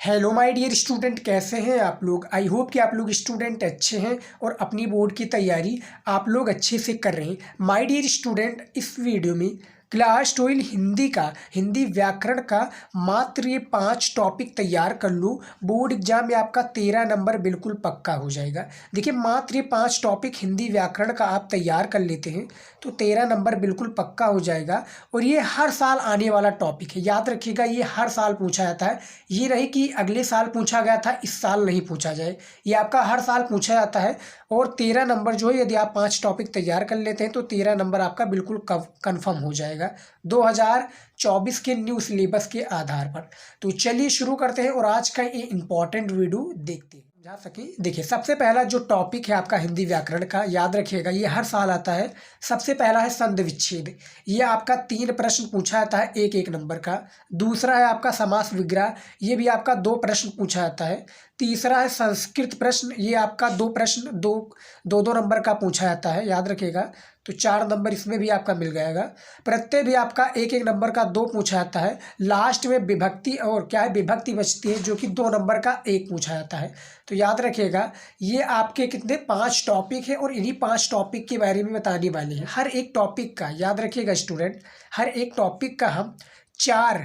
Hello my dear student, कैसे हैं आप लोग। आई होप कि आप लोग स्टूडेंट अच्छे हैं और अपनी बोर्ड की तैयारी आप लोग अच्छे से कर रहे हैं। माय डियर स्टूडेंट, इस वीडियो में क्लास 12 हिंदी का हिंदी व्याकरण का मात्र ये 5 टॉपिक तैयार कर लो। बोर्ड एग्जाम में आपका 13 नंबर बिल्कुल पक्का हो जाएगा। देखिए, मात्र ये 5 टॉपिक हिंदी व्याकरण का आप तैयार कर लेते हैं तो 13 नंबर बिल्कुल पक्का हो जाएगा। और ये हर साल आने वाला टॉपिक है, याद रखिएगा। ये हर साल पूछा जाता है। ये रही कि अगले साल पूछा गया था, इस साल नहीं पूछा जाए। ये आपका हर साल पूछा जाता है। और 13 नंबर जो है, यदि आप 5 टॉपिक तैयार कर लेते हैं तो 13 नंबर आपका बिल्कुल कन्फर्म हो जाएगा 2024 के न्यू सिलेबस के आधार पर। तो चलिए शुरू करते हैं और आज का ये इंपॉर्टेंट वीडियो देखते हैं जा सके। देखिए, सबसे पहला जो टॉपिक है आपका हिंदी व्याकरण का, याद रखिएगा, ये हर साल आता है। सबसे पहला है संधि विच्छेद। ये आपका 3 प्रश्न पूछा जाता है, एक एक नंबर का। दूसरा है आपका समास विग्रह, ये भी आपका 2 प्रश्न पूछा जाता है। तीसरा है संस्कृत प्रश्न, ये आपका 2 प्रश्न दो नंबर का पूछा जाता है, याद रखिएगा। तो 4 नंबर इसमें भी आपका मिल जाएगा। प्रत्यय भी आपका एक एक नंबर का 2 पूछा जाता है। लास्ट में विभक्ति और क्या है, विभक्ति बचती है, जो कि 2 नंबर का 1 पूछा जाता है। तो याद रखिएगा, ये आपके कितने 5 टॉपिक है और इन्हीं 5 टॉपिक के बारे में बताने वाले हैं। हर एक टॉपिक का याद रखिएगा स्टूडेंट, हर एक टॉपिक का हम 4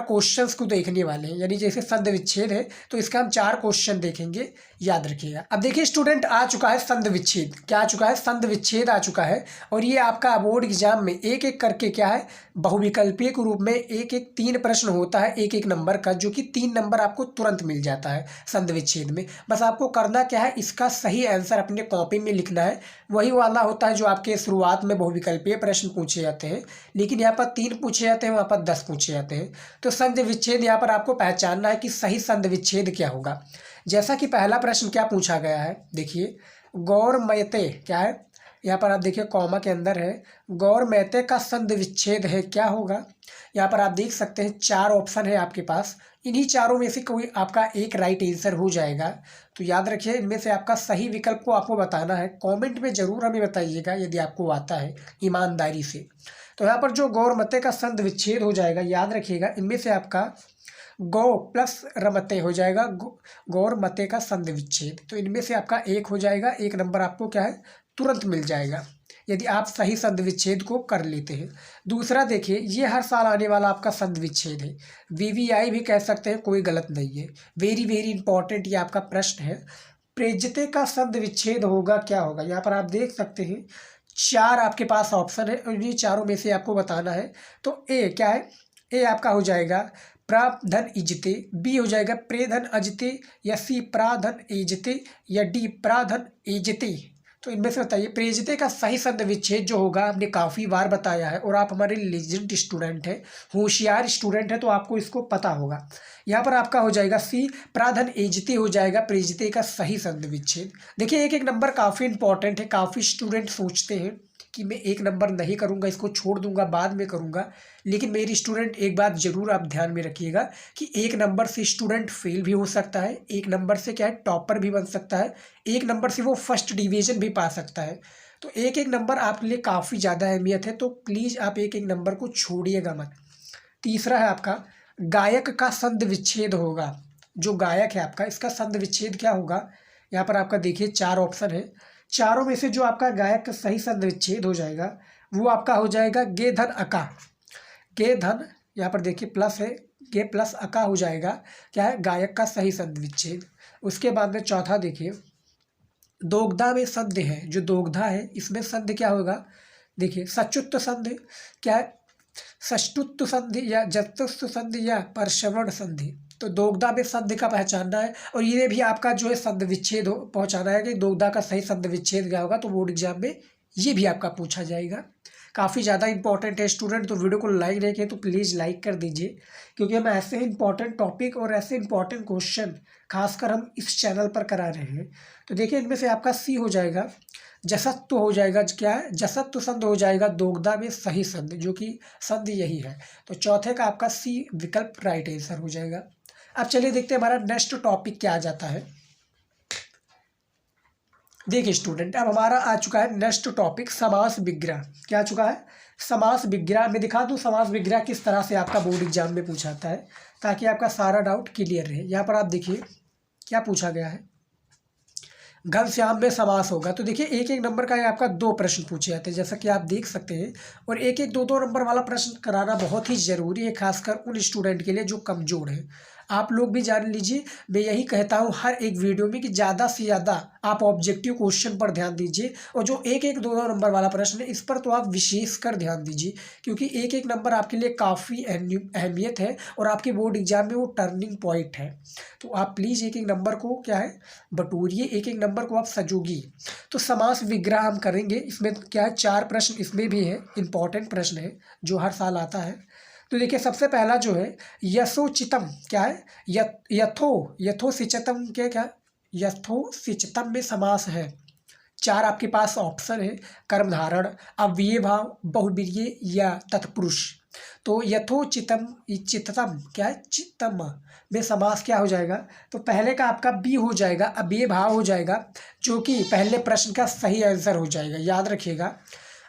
क्वेश्चंस को देखने वाले हैं। यानी जैसे संधि विच्छेद है तो इसका हम 4 क्वेश्चन देखेंगे, याद रखिएगा। अब देखिए स्टूडेंट, आ चुका है संधि विच्छेद। क्या आ चुका है? संधि विच्छेद आ चुका है। और ये आपका बोर्ड एग्जाम में एक एक करके क्या है, बहुविकल्पीय के रूप में एक एक 3 प्रश्न होता है, एक एक नंबर का, जो कि 3 नंबर आपको तुरंत मिल जाता है संधि विच्छेद में। बस आपको करना क्या है, इसका सही आंसर अपने कॉपी में लिखना है। वही वाला होता है जो आपके शुरुआत में बहुविकल्पीय प्रश्न पूछे जाते हैं, लेकिन यहाँ पर 3 पूछे जाते हैं, वहाँ पर 10 पूछे जाते हैं। तो संधि विच्छेद यहाँ पर आपको पहचानना है कि सही संधि विच्छेद क्या होगा। जैसा कि पहला प्रश्न क्या पूछा गया है, देखिए, गौर मैते क्या है, यहाँ पर आप देखिए कॉमा के अंदर है, गौर मैते का संधि विच्छेद है, क्या होगा। यहाँ पर आप देख सकते हैं 4 ऑप्शन है आपके पास। इन्हीं चारों में से कोई आपका एक राइट आंसर हो जाएगा। तो याद रखिए, इनमें से आपका सही विकल्प को आपको बताना है। कमेंट में जरूर हमें बताइएगा यदि आपको आता है, ईमानदारी से। तो यहाँ पर जो गौर मते का संधि विच्छेद हो जाएगा, याद रखिएगा, इनमें से आपका गौ प्लस रमते हो जाएगा, गौर मते का संधि विच्छेद। तो इनमें से आपका 1 हो जाएगा, 1 नंबर आपको क्या है, तुरंत मिल जाएगा यदि आप सही संधि विच्छेद को कर लेते हैं। दूसरा देखिए, ये हर साल आने वाला आपका संधि विच्छेद है, वीवीआई भी कह सकते हैं, कोई गलत नहीं है। वेरी वेरी इंपॉर्टेंट ये आपका प्रश्न है। प्रेज्यते का संधि विच्छेद होगा, क्या होगा। यहाँ पर आप देख सकते हैं 4 आपके पास ऑप्शन है और इन्हीं चारों में से आपको बताना है। तो ए क्या है, ए आपका हो जाएगा प्राधन इजते, बी हो जाएगा प्रेधन अजते, या सी प्राधन एजते, या डी प्राधन एजते। तो इनमें से बताइए प्रेजते का सही संधि विच्छेद जो होगा, हमने काफ़ी बार बताया है और आप हमारे लेजेंड स्टूडेंट हैं, होशियार स्टूडेंट हैं, तो आपको इसको पता होगा। यहाँ पर आपका हो जाएगा सी प्राधन एजते हो जाएगा प्रेजते का सही संधि विच्छेद। देखिए, एक एक नंबर काफ़ी इंपॉर्टेंट है। काफ़ी स्टूडेंट सोचते हैं कि मैं 1 नंबर नहीं करूँगा, इसको छोड़ दूंगा, बाद में करूँगा। लेकिन मेरी स्टूडेंट, एक बात जरूर आप ध्यान में रखिएगा कि 1 नंबर से स्टूडेंट फेल भी हो सकता है, 1 नंबर से क्या है, टॉपर भी बन सकता है, 1 नंबर से वो फर्स्ट डिवीजन भी पा सकता है। तो एक एक नंबर आपके लिए काफ़ी ज़्यादा अहमियत है, तो प्लीज़ आप एक एक नंबर को छोड़िएगा मत। तीसरा है आपका गायक का संधि विच्छेद होगा। जो गायक है आपका, इसका संधि विच्छेद क्या होगा। यहाँ पर आपका देखिए 4 ऑप्शन है, चारों में से जो आपका गायक का सही संधि विच्छेद हो जाएगा वो आपका हो जाएगा गे धन अका। गे धन, यहाँ पर देखिए प्लस है, गे प्लस अका हो जाएगा क्या है, गायक का सही संधि विच्छेद। उसके बाद में चौथा देखिए, दोग्धा में संधि है, जो दोग्धा है इसमें संधि क्या होगा। देखिए, सचुत्त संधि क्या है, षष्टुत्व संधि या जत्तुत्व संधि या परश्रवण संधि। तो दोग्धा में संधि का पहचानना है और ये भी आपका जो है संधि विच्छेद पहुंचाना है कि दोग्धा का सही संधि विच्छेद क्या होगा। तो बोर्ड एग्जाम में ये भी आपका पूछा जाएगा। काफ़ी ज़्यादा इंपॉर्टेंट है स्टूडेंट, तो वीडियो को लाइक नहीं किया तो प्लीज़ लाइक कर दीजिए, क्योंकि हम ऐसे इंपॉर्टेंट टॉपिक और ऐसे इंपॉर्टेंट क्वेश्चन खासकर हम इस चैनल पर करा रहे हैं। तो देखिए, इनमें से आपका सी हो जाएगा जसत्व हो जाएगा, क्या है, जसत्व संधि हो जाएगा दोग्धा में सही संधि, जो कि संधि यही है। तो चौथे का आपका सी विकल्प राइट आंसर हो जाएगा। अब चलिए देखते हैं हमारा नेक्स्ट टॉपिक क्या आ जाता है। देखिए स्टूडेंट, अब हमारा आ चुका है नेक्स्ट टॉपिक समास विग्रह। क्या आ चुका है? समास विग्रह। मैं दिखा दूँ समास विग्रह किस तरह से आपका बोर्ड एग्जाम में पूछा जाता है, ताकि आपका सारा डाउट क्लियर रहे। यहाँ पर आप देखिए क्या पूछा गया है, घनश्याम में समास होगा। तो देखिए एक एक नंबर का ये आपका 2 प्रश्न पूछे जाते हैं, जैसा कि आप देख सकते हैं। और एक एक 2-2 नंबर वाला प्रश्न कराना बहुत ही ज़रूरी है, खासकर उन स्टूडेंट के लिए जो कमज़ोर हैं। आप लोग भी जान लीजिए, मैं यही कहता हूँ हर एक वीडियो में कि ज़्यादा से ज़्यादा आप ऑब्जेक्टिव क्वेश्चन पर ध्यान दीजिए, और जो एक एक 2-2 नंबर वाला प्रश्न है इस पर तो आप विशेष कर ध्यान दीजिए, क्योंकि एक एक नंबर आपके लिए काफ़ी अहमियत है और आपके बोर्ड एग्जाम में वो टर्निंग पॉइंट है। तो आप प्लीज़ एक एक नंबर को क्या है बटोरिए, एक एक नंबर को आप सजोगी। तो समास विग्रह हम करेंगे। इसमें क्या है 4 प्रश्न इसमें भी है, इंपॉर्टेंट प्रश्न है जो हर साल आता है। तो देखिए सबसे पहला जो है यथोचितम, क्या है यथोचितम के क्या यथोचितम में समास है। 4 आपके पास ऑप्शन है, कर्मधारय, अव्ययीभाव भाव, बहुब्रीहि या तत्पुरुष। तो यथोचितम, चिततम क्या है चित्तम में समास क्या हो जाएगा? तो पहले का आपका बी हो जाएगा, अव्ययीभाव भाव हो जाएगा, जो कि पहले प्रश्न का सही आंसर हो जाएगा, याद रखिएगा।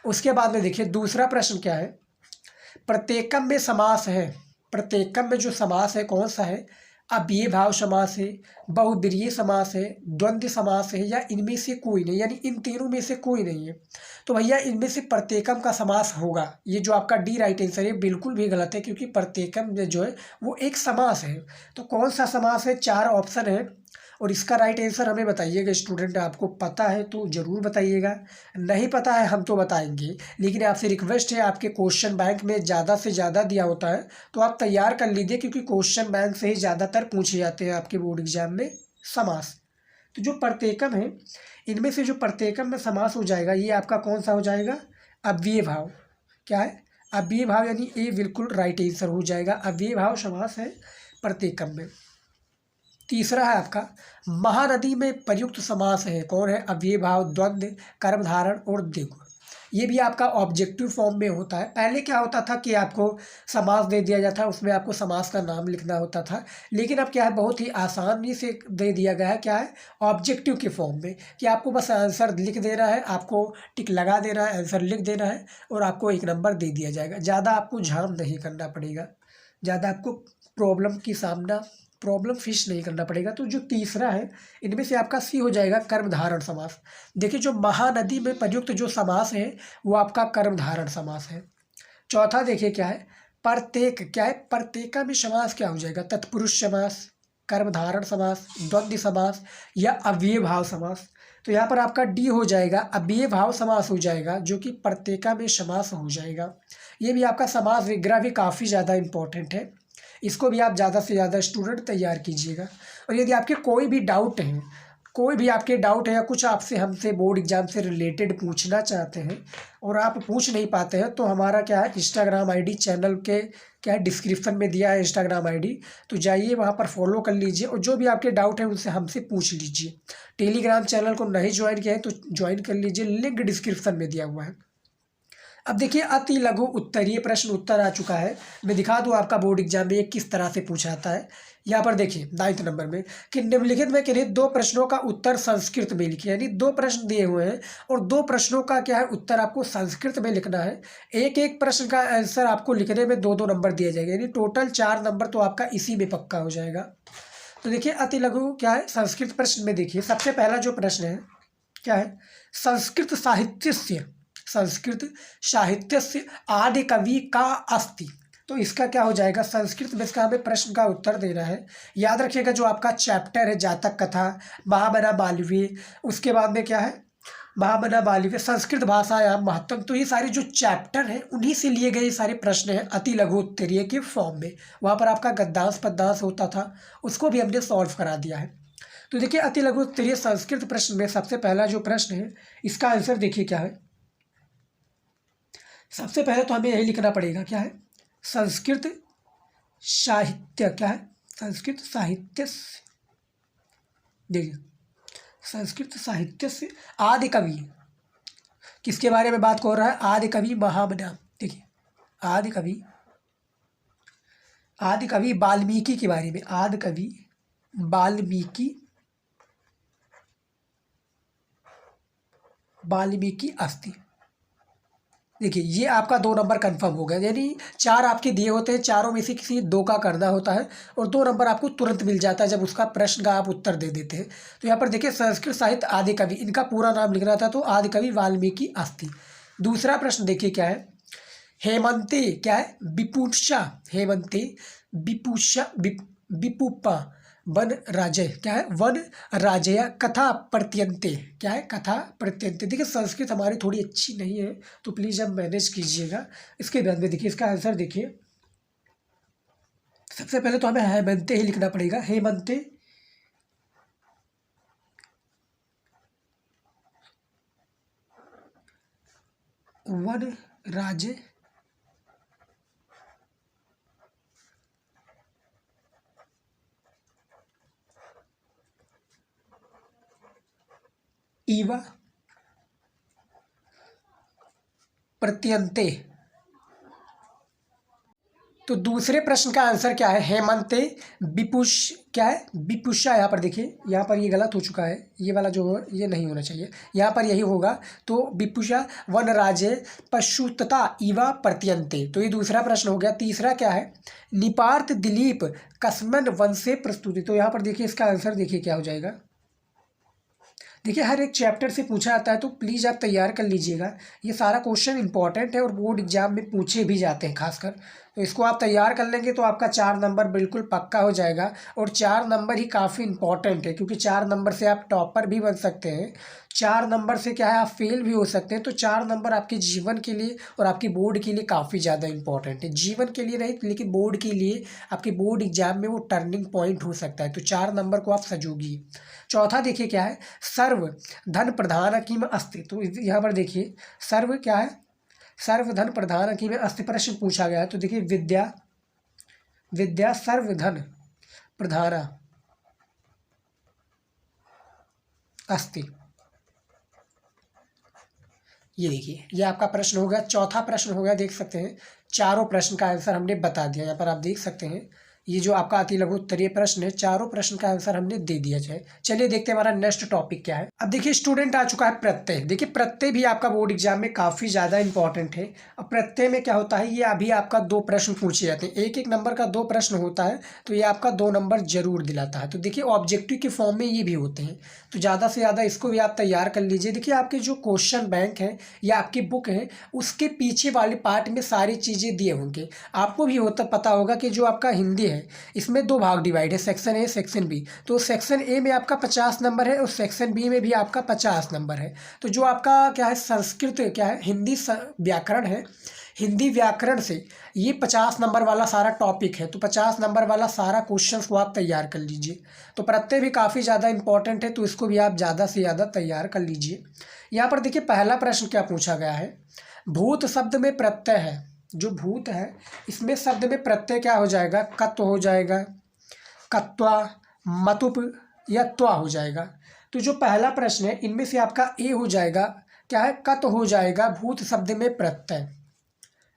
उसके बाद में देखिए दूसरा प्रश्न क्या है, प्रत्येकम में समास है। प्रत्येकम में जो समास है कौन सा है? अव्ययीभाव भाव समास है, बहुब्रीहि समास है, द्वंद्व समास है, या इनमें से कोई नहीं, यानी इन तीनों में से कोई नहीं है। तो भैया इनमें से प्रत्येकम का समास होगा। ये जो आपका डी राइट आंसर है बिल्कुल भी गलत है, क्योंकि प्रत्येकम में जो है वो एक समास है। तो कौन सा समास है? 4 ऑप्शन है, और इसका राइट आंसर हमें बताइएगा स्टूडेंट। आपको पता है तो ज़रूर बताइएगा, नहीं पता है हम तो बताएंगे, लेकिन आपसे रिक्वेस्ट है, आपके क्वेश्चन बैंक में ज़्यादा से ज़्यादा दिया होता है तो आप तैयार कर लीजिए, क्योंकि क्वेश्चन बैंक से ही ज़्यादातर पूछे जाते हैं आपके बोर्ड एग्जाम में समास। तो जो प्रत्येकम है, इनमें से जो प्रत्येकम में समास हो जाएगा ये आपका कौन सा हो जाएगा? अव्ययीभाव भाव। क्या है? अव्ययीभाव भाव, यानी ए बिल्कुल राइट आंसर हो जाएगा। अव्ययीभाव भाव समास है प्रत्येकम में। तीसरा है आपका महानदी में प्रयुक्त समास है, कौन है? अव्ययीभाव भाव, द्वंद्व, कर्मधारय और द्विगु। ये भी आपका ऑब्जेक्टिव फॉर्म में होता है। पहले क्या होता था कि आपको समास दे दिया जाता है, उसमें आपको समास का नाम लिखना होता था, लेकिन अब क्या है बहुत ही आसानी से दे दिया गया है। क्या है? ऑब्जेक्टिव के फॉर्म में, कि आपको बस आंसर लिख देना है, आपको टिक लगा देना है, आंसर लिख देना है और आपको 1 नंबर दे दिया जाएगा। ज़्यादा आपको झाम नहीं करना पड़ेगा, ज़्यादा आपको प्रॉब्लम फेस नहीं करना पड़ेगा। तो जो तीसरा है इनमें से आपका सी हो जाएगा, कर्मधारय समास। देखिए जो महानदी में प्रयुक्त जो समास है वो आपका कर्मधारय समास है। चौथा देखिए क्या है, प्रत्येक, क्या है? प्रत्येका में समास क्या हो जाएगा? तत्पुरुष समास, कर्मधारय समास, द्वंद्व समास या अव्ययीभाव भाव समास। तो यहाँ पर आपका डी हो जाएगा, अव्ययीभाव भाव समास हो जाएगा, जो कि प्रत्येका में समास हो जाएगा। ये भी आपका समास विग्रह भी काफ़ी ज़्यादा इंपॉर्टेंट है, इसको भी आप ज़्यादा से ज़्यादा स्टूडेंट तैयार कीजिएगा। और यदि आपके कोई भी डाउट है, कोई भी आपके डाउट है या कुछ आपसे हमसे बोर्ड एग्जाम से रिलेटेड पूछना चाहते हैं और आप पूछ नहीं पाते हैं, तो हमारा क्या है इंस्टाग्राम आईडी चैनल के क्या है डिस्क्रिप्शन में दिया है इंस्टाग्राम आईडी, तो जाइए वहाँ पर फॉलो कर लीजिए और जो भी आपके डाउट है उनसे हमसे पूछ लीजिए। टेलीग्राम चैनल को नहीं ज्वाइन किया है तो ज्वाइन कर लीजिए, लिंक डिस्क्रिप्शन में दिया हुआ है। अब देखिए अति लघु उत्तरीय प्रश्न उत्तर आ चुका है। मैं दिखा दूं आपका बोर्ड एग्जाम में ये किस तरह से पूछा जाता है। यहाँ पर देखिए 9th नंबर में कि निम्नलिखित में किन्हीं 2 प्रश्नों का उत्तर संस्कृत में लिखिए, यानी 2 प्रश्न दिए हुए हैं और 2 प्रश्नों का क्या है उत्तर आपको संस्कृत में लिखना है। एक एक प्रश्न का आंसर आपको लिखने में 2-2 नंबर दिए जाएंगे, यानी टोटल 4 नंबर तो आपका इसी में पक्का हो जाएगा। तो देखिए अति लघु क्या है संस्कृत प्रश्न में, देखिए सबसे पहला जो प्रश्न है क्या है, संस्कृत साहित्यस्य आदि कवि का अस्ति। तो इसका क्या हो जाएगा? संस्कृत में इसका हमें प्रश्न का उत्तर देना है। याद रखिएगा जो आपका चैप्टर है जातक कथा, महामना मालवीय, उसके बाद में क्या है महामना मालवीय, संस्कृत भाषायाम महत्तम। तो ये सारे जो चैप्टर हैं उन्हीं से लिए गए सारे प्रश्न हैं अति लघु उत्तरीय के फॉर्म में। वहाँ पर आपका गद्यांश पद्यांश होता था, उसको भी हमने सॉल्व करा दिया है। तो देखिए अति लघु उत्तरीय संस्कृत प्रश्न में सबसे पहला जो प्रश्न है इसका आंसर देखिए क्या है। सबसे पहले तो हमें यही लिखना पड़ेगा, क्या है? संस्कृत साहित्य, क्या है? संस्कृत साहित्य, देखिए संस्कृत साहित्य से आदि कवि किसके बारे में बात कर रहा है? आदि कवि महामना। देखिए आदि कवि वाल्मीकि के बारे में, आदि कवि वाल्मीकि वाल्मीकि अस्थि। देखिए ये आपका 2 नंबर कंफर्म हो गया, यानी 4 आपके दिए होते हैं, चारों में से किसी 2 का करना होता है और 2 नंबर आपको तुरंत मिल जाता है जब उसका प्रश्न का आप उत्तर दे देते हैं। तो यहाँ पर देखिए संस्कृत साहित्य आदि कवि, इनका पूरा नाम लिखना था तो आदि कवि वाल्मीकि अस्थि। दूसरा प्रश्न देखिए क्या है, हेमंते क्या है, विपुषा, हेमंते विपुषा विपुपा वन राजय, क्या है, वन राजया कथा प्रत्यंते, क्या है, कथा प्रत्यंते। देखिए संस्कृत हमारी थोड़ी अच्छी नहीं है तो प्लीज़ आप मैनेज कीजिएगा। इसके बाद में देखिए इसका आंसर देखिए, सबसे पहले तो हमें हेमंते ही लिखना पड़ेगा, हेमंते वन राजय इवा प्रत्यंते। तो दूसरे प्रश्न का आंसर क्या है, हेमंते विपुष, क्या है, विपुषा। यहाँ पर देखिए यहाँ पर ये गलत हो चुका है, ये वाला जो है ये नहीं होना चाहिए, यहाँ पर यही होगा। तो विपुषा वन राजे पशुतता इवा प्रत्यंते, तो ये दूसरा प्रश्न हो गया। तीसरा क्या है, निपार्थ दिलीप कसमन वन से प्रस्तुति। तो यहाँ पर देखिए इसका आंसर देखिए क्या हो जाएगा। देखिए हर एक चैप्टर से पूछा जाता है तो प्लीज़ आप तैयार कर लीजिएगा, ये सारा क्वेश्चन इंपॉर्टेंट है और बोर्ड एग्जाम में पूछे भी जाते हैं खासकर। तो इसको आप तैयार कर लेंगे तो आपका 4 नंबर बिल्कुल पक्का हो जाएगा। और 4 नंबर ही काफ़ी इंपॉर्टेंट है क्योंकि 4 नंबर से आप टॉपर भी बन सकते हैं, 4 नंबर से क्या है आप फेल भी हो सकते हैं। तो 4 नंबर आपके जीवन के लिए और आपके बोर्ड के लिए काफ़ी ज़्यादा इंपॉर्टेंट है, जीवन के लिए नहीं लेकिन बोर्ड के लिए, आपके बोर्ड एग्जाम में वो टर्निंग पॉइंट हो सकता है। तो 4 नंबर को आप सजोगी। चौथा देखिए क्या है, सर्व धन प्रधान किम अस्ति। तो यहाँ पर देखिए सर्व क्या है, सर्व धन प्रधान किम अस्ति प्रश्न पूछा गया है। तो देखिए विद्या, विद्या सर्व धन प्रधान अस्ति। ये देखिए ये आपका प्रश्न हो गया, चौथा प्रश्न हो गया। देख सकते हैं चारों प्रश्न का आंसर हमने बता दिया, यहाँ पर आप देख सकते हैं ये जो आपका अति लघु उत्तरीय प्रश्न है, चारों प्रश्न का आंसर हमने दे दिया जाए। चलिए देखते हैं हमारा नेक्स्ट टॉपिक क्या है। अब देखिए स्टूडेंट आ चुका है प्रत्यय। देखिए प्रत्यय भी आपका बोर्ड एग्जाम में काफ़ी ज़्यादा इंपॉर्टेंट है। अब प्रत्यय में क्या होता है, ये अभी आपका 2 प्रश्न पूछे जाते हैं, 1-1 नंबर का 2 प्रश्न होता है तो ये आपका 2 नंबर जरूर दिलाता है। तो देखिए ऑब्जेक्टिव के फॉर्म में ये भी होते हैं, तो ज़्यादा से ज़्यादा इसको भी आप तैयार कर लीजिए। देखिए आपके जो क्वेश्चन बैंक है या आपकी बुक है उसके पीछे वाले पार्ट में सारी चीज़ें दिए होंगे। आपको भी होता पता होगा कि जो आपका हिंदी है इसमें 2 भाग डिवाइड है, सेक्शन ए सेक्शन बी। तो सेक्शन ए में आपका 50 नंबर है और सेक्शन बी में भी आपका 50 नंबर है। तो जो आपका क्या है संस्कृत क्या है हिंदी व्याकरण है, हिंदी व्याकरण से ये 50 नंबर वाला सारा टॉपिक है। तो 50 नंबर वाला सारा क्वेश्चन को आप तैयार कर लीजिए। तो प्रत्यय भी काफ़ी ज़्यादा इंपॉर्टेंट है तो इसको भी आप ज़्यादा से ज़्यादा तैयार कर लीजिए। यहाँ पर देखिए पहला प्रश्न क्या पूछा गया है, भूत शब्द में प्रत्यय है, जो भूत है इसमें शब्द में प्रत्यय क्या हो जाएगा, कत्व हो जाएगा, कत्वा, मतुप या त्वा हो जाएगा। तो जो पहला प्रश्न है इनमें से आपका ए हो जाएगा, क्या है, कत हो जाएगा भूत शब्द में प्रत्यय।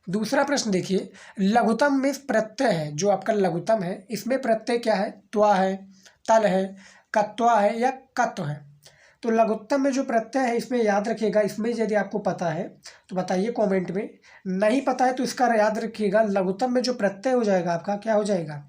दूसरा प्रश्न देखिए लघुतम में प्रत्यय है, जो आपका लघुतम है इसमें प्रत्यय क्या है, त्वा है, तल है, कत्वा है या कत्व है। तो लघुत्तम में जो प्रत्यय है इसमें याद रखिएगा, इसमें यदि आपको पता है तो बताइए कमेंट में, नहीं पता है तो इसका याद रखिएगा। लघुत्तम में जो प्रत्यय हो जाएगा आपका क्या हो जाएगा,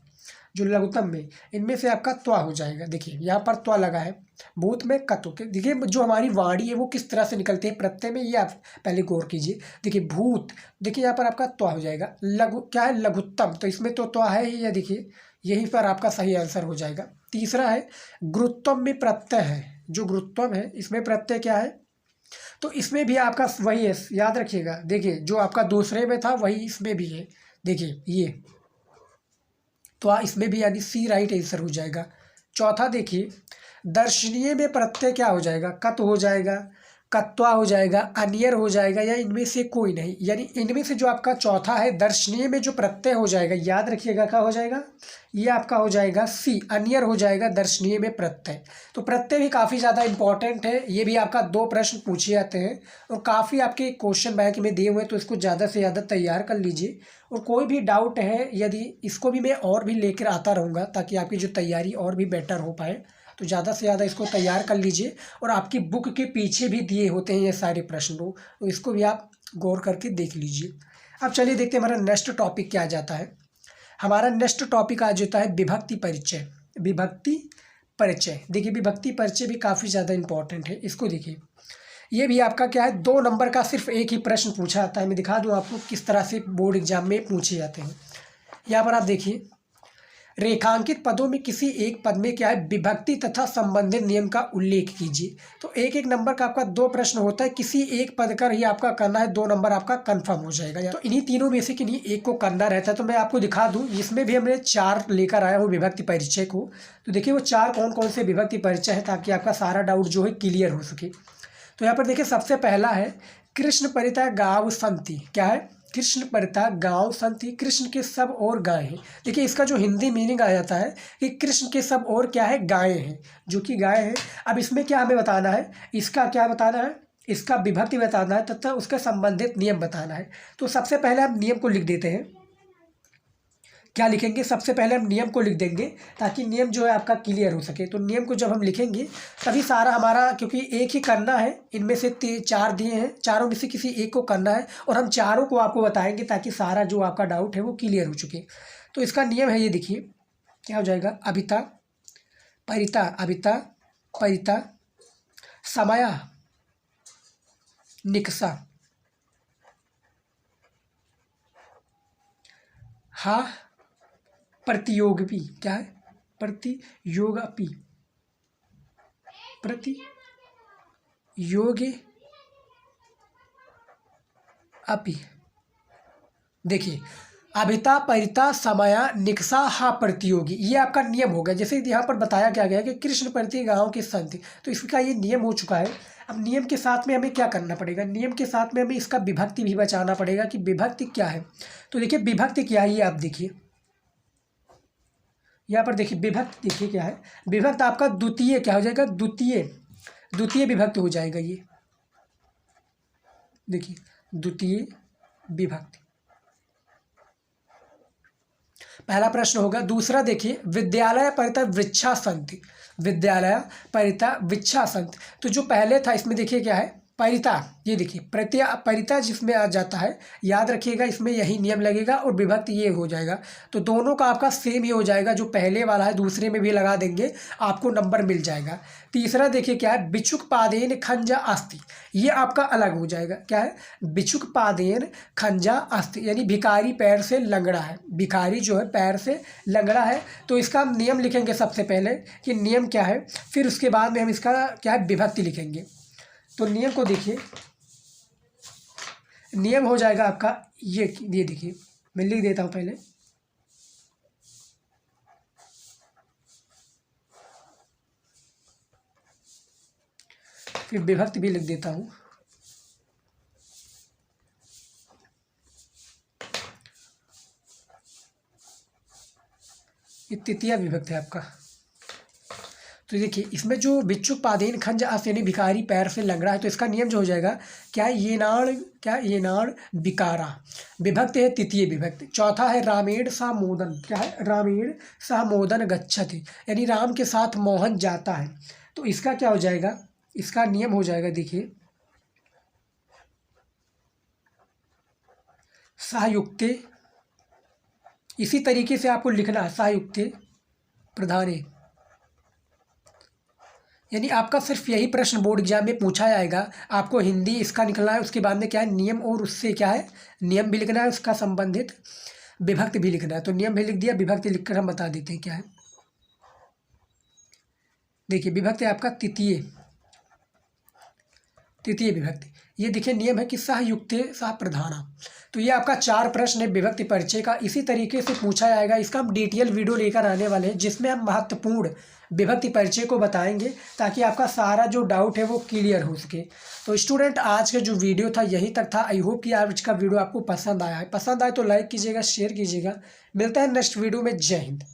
जो लघुत्तम में इनमें से आपका त्वा हो जाएगा। देखिए यहाँ पर त्वा लगा है, भूत में कत्व के। देखिए जो हमारी वाणी है वो किस तरह से निकलती है प्रत्यय में, ये आप पहले गौर कीजिए। देखिए भूत, देखिए यहाँ पर आपका त्वा हो जाएगा। लघु क्या है, लघुत्तम, तो इसमें तो त्वा है ही, या देखिए यहीं पर आपका सही आंसर हो जाएगा। तीसरा है गुरुत्वम में प्रत्यय है, जो गुरुत्वम है इसमें प्रत्यय क्या है, तो इसमें भी आपका वही है, याद रखिएगा। देखिए जो आपका दूसरे में था वही इसमें भी है, देखिए ये, तो इसमें भी यानी सी राइट आंसर हो जाएगा। चौथा देखिए दर्शनीय में प्रत्यय क्या हो जाएगा, कत हो जाएगा, कत्वा हो जाएगा, अनियर हो जाएगा या इनमें से कोई नहीं। यानी इनमें से जो आपका चौथा है दर्शनीय में जो प्रत्यय हो जाएगा, याद रखिएगा क्या हो जाएगा, ये आपका हो जाएगा सी, अनियर हो जाएगा दर्शनीय में प्रत्यय। तो प्रत्यय भी काफ़ी ज़्यादा इंपॉर्टेंट है, ये भी आपका 2 प्रश्न पूछे जाते हैं और काफ़ी आपके क्वेश्चन बैंक में दिए हुए हैं, तो इसको ज़्यादा से ज़्यादा तैयार कर लीजिए। और कोई भी डाउट है यदि, इसको भी मैं और भी लेकर आता रहूँगा ताकि आपकी जो तैयारी और भी बेटर हो पाए। तो ज़्यादा से ज़्यादा इसको तैयार कर लीजिए और आपकी बुक के पीछे भी दिए होते हैं ये सारे प्रश्न, तो इसको भी आप गौर करके देख लीजिए। अब चलिए देखते हैं हमारा नेक्स्ट टॉपिक क्या आ जाता है। हमारा नेक्स्ट टॉपिक आ जाता है विभक्ति परिचय। विभक्ति परिचय, देखिए विभक्ति परिचय भी काफ़ी ज़्यादा इंपॉर्टेंट है। इसको देखिए, ये भी आपका क्या है 2 नंबर का सिर्फ एक ही प्रश्न पूछा जाता है। मैं दिखा दूं आपको किस तरह से बोर्ड एग्जाम में पूछे जाते हैं। यहाँ पर आप देखिए, रेखांकित पदों में किसी एक पद में क्या है विभक्ति तथा संबंधित नियम का उल्लेख कीजिए। तो एक एक नंबर का आपका 2 प्रश्न होता है, किसी एक पद का ही आपका करना है, 2 नंबर आपका कंफर्म हो जाएगा। तो इन्हीं तीनों में से किन्हीं एक को करना रहता है। तो मैं आपको दिखा दूं, इसमें भी हमने 4 लेकर आया हूँ विभक्ति परिचय को। तो देखिए वो 4 कौन कौन से विभक्ति परिचय है, ताकि आपका सारा डाउट जो है क्लियर हो सके। तो यहाँ पर देखिए सबसे पहला है कृष्ण परिता गाँव संति। क्या है? कृष्ण परिता गाँव संति, कृष्ण के सब और गायें हैं। देखिए इसका जो हिंदी मीनिंग आ जाता है कि कृष्ण के सब और क्या है, गायें हैं, जो कि गाय हैं। अब इसमें क्या हमें बताना है, इसका क्या बताना है, इसका विभक्ति बताना है तथा उसका संबंधित नियम बताना है। तो सबसे पहले हम नियम को लिख देते हैं। क्या लिखेंगे, सबसे पहले हम नियम को लिख देंगे ताकि नियम जो है आपका क्लियर हो सके। तो नियम को जब हम लिखेंगे तभी सारा हमारा, क्योंकि एक ही करना है, इनमें से 4 दिए हैं, चारों में से किसी एक को करना है और हम चारों को आपको बताएंगे ताकि सारा जो आपका डाउट है वो क्लियर हो चुके। तो इसका नियम है, ये देखिए क्या हो जाएगा, अभिता परिता, अभिता परिता समया निकषा हा प्रतियोगी। क्या है? प्रतियोगी, प्रतियोगी अपि। देखिए अभिता परिता समया निकषा हा प्रतियोगी, ये आपका नियम हो गया। जैसे यहाँ पर बताया क्या गया कि कृष्ण प्रति गाँव के संत, तो इसका ये नियम हो चुका है। अब नियम के साथ में हमें क्या करना पड़ेगा, नियम के साथ में हमें इसका विभक्ति भी बचाना पड़ेगा कि विभक्ति क्या है। तो देखिए विभक्ति क्या है, ये आप देखिए यहाँ पर देखिए विभक्ति, देखिए क्या है विभक्त, आपका द्वितीय क्या हो जाएगा, द्वितीय विभक्त हो जाएगा। ये देखिए द्वितीय विभक्ति, पहला प्रश्न होगा। दूसरा देखिए विद्यालय परिता वृक्षा सन्ति, विद्यालय परिता वृक्षा सन्ति। तो जो पहले था इसमें देखिए क्या है, परिता, ये देखिए परिता जिसमें आ जाता है, याद रखिएगा इसमें यही नियम लगेगा और विभक्ति ये हो जाएगा। तो दोनों का आपका सेम ही हो जाएगा, जो पहले वाला है दूसरे में भी लगा देंगे, आपको नंबर मिल जाएगा। तीसरा देखिए क्या है, बिचुक पादेन खंजा अस्ति, ये आपका अलग हो जाएगा। क्या है? बिचुक पादेन खंजा अस्ति, यानी भिखारी पैर से लंगड़ा है, भिखारी जो है पैर से लंगड़ा है। तो इसका हम नियम लिखेंगे सबसे पहले कि नियम क्या है, फिर उसके बाद में हम इसका क्या है विभक्ति लिखेंगे। तो नियम को देखिए, नियम हो जाएगा आपका ये देखिए मैं लिख देता हूँ पहले, फिर विभक्ति भी लिख देता हूँ। ये तृतीय विभक्ति है आपका। तो देखिए इसमें जो बिच्छुक पादेन खंज आस, यानी भिखारी पैर से लंगड़ा है, तो इसका नियम जो हो जाएगा क्या है, ये नाड़ बिकारा, विभक्ति है तृतीय विभक्ति। चौथा है रामेण सा मोदन। क्या है? रामेण सा मोदन गच्छति, यानी राम के साथ मोहन जाता है। तो इसका क्या हो जाएगा, इसका नियम हो जाएगा देखिए सहयुक्ते, इसी तरीके से आपको लिखना है सहयुक्ते प्रधाने, यानी आपका सिर्फ यही प्रश्न बोर्ड एग्जाम में पूछा जाएगा। आपको हिंदी इसका निकलना है, उसके बाद में क्या है नियम, और उससे क्या है नियम भी लिखना है, उसका संबंधित विभक्ति भी लिखना है। तो नियम भी लिख दिया, विभक्ति लिखकर हम बता देते हैं क्या है। देखिए विभक्ति आपका तृतीय विभक्ति। ये देखिए नियम है कि सहयुक्ते सह प्रधाना। तो ये आपका 4 प्रश्न है विभक्ति परिचय का, इसी तरीके से पूछा जाएगा। इसका हम डिटेल वीडियो लेकर आने वाले हैं जिसमें हम महत्वपूर्ण विभक्ति परिचय को बताएंगे ताकि आपका सारा जो डाउट है वो क्लियर हो सके। तो स्टूडेंट आज का जो वीडियो था यहीं तक था। आई होप कि आज का वीडियो आपको पसंद आया है। पसंद आए तो लाइक कीजिएगा, शेयर कीजिएगा। मिलता है नेक्स्ट वीडियो में। जय हिंद।